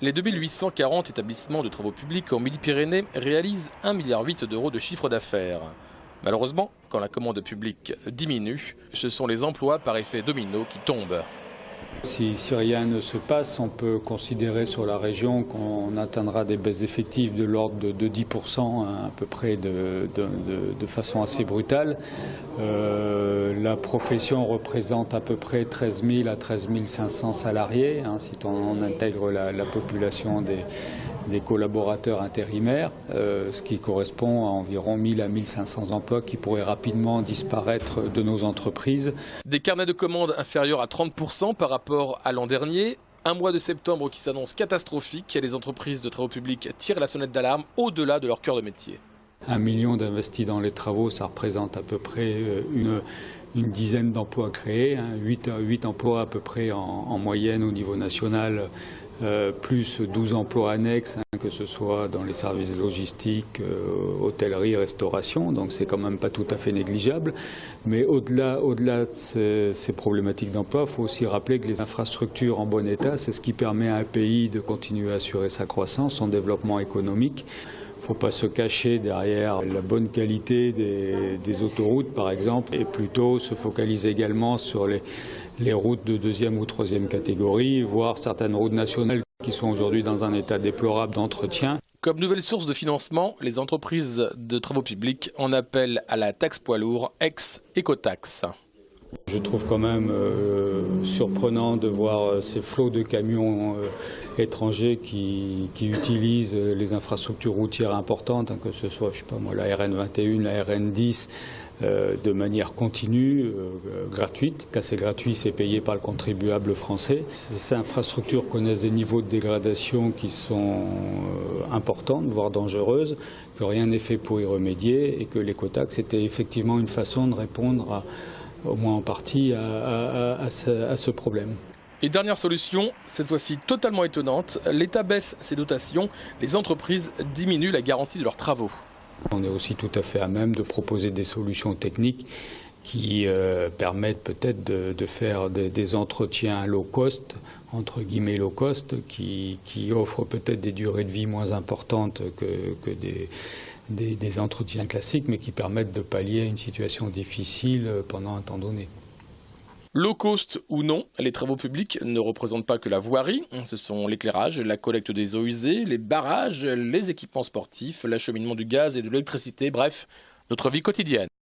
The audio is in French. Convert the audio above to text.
Les 2840 établissements de travaux publics en Midi-Pyrénées réalisent 1,8 milliard d'euros de chiffre d'affaires. Malheureusement, quand la commande publique diminue, ce sont les emplois par effet domino qui tombent. Si rien ne se passe, on peut considérer sur la région qu'on atteindra des baisses effectives de l'ordre de 10% à peu près de façon assez brutale. La profession représente à peu près 13 000 à 13 500 salariés, si on intègre la population des collaborateurs intérimaires, ce qui correspond à environ 1000 à 1500 emplois qui pourraient rapidement disparaître de nos entreprises. Des carnets de commandes inférieurs à 30% par rapport à l'an dernier. Un mois de septembre qui s'annonce catastrophique. Les entreprises de travaux publics tirent la sonnette d'alarme au-delà de leur cœur de métier. 1 million d'investis dans les travaux, ça représente à peu près une dizaine d'emplois créés, 8 emplois à peu près en moyenne au niveau national. Plus 12 emplois annexes, que ce soit dans les services logistiques, hôtellerie, restauration, donc c'est quand même pas tout à fait négligeable. Mais au-delà de ces problématiques d'emploi, il faut aussi rappeler que les infrastructures en bon état, c'est ce qui permet à un pays de continuer à assurer sa croissance, son développement économique. Il ne faut pas se cacher derrière la bonne qualité des autoroutes, par exemple, et plutôt se focaliser également sur les routes de deuxième ou troisième catégorie, voire certaines routes nationales qui sont aujourd'hui dans un état déplorable d'entretien. Comme nouvelle source de financement, les entreprises de travaux publics en appellent à la taxe poids lourd, ex-écotaxe. Je trouve quand même surprenant de voir ces flots de camions étrangers qui utilisent les infrastructures routières importantes, que ce soit, je sais pas moi, la RN 21, la RN 10, de manière continue, gratuite. Quand c'est gratuit, c'est payé par le contribuable français. Ces infrastructures connaissent des niveaux de dégradation qui sont importantes, voire dangereuses, que rien n'est fait pour y remédier et que l'écotaxe était effectivement une façon de répondre au moins en partie à ce problème. Et dernière solution, cette fois-ci totalement étonnante, l'État baisse ses dotations, les entreprises diminuent la garantie de leurs travaux. On est aussi tout à fait à même de proposer des solutions techniques qui permettent peut-être de faire des entretiens low cost, entre guillemets low cost, qui offrent peut-être des durées de vie moins importantes que des entretiens classiques, mais qui permettent de pallier une situation difficile pendant un temps donné. Low cost ou non, les travaux publics ne représentent pas que la voirie. Ce sont l'éclairage, la collecte des eaux usées, les barrages, les équipements sportifs, l'acheminement du gaz et de l'électricité, bref, notre vie quotidienne.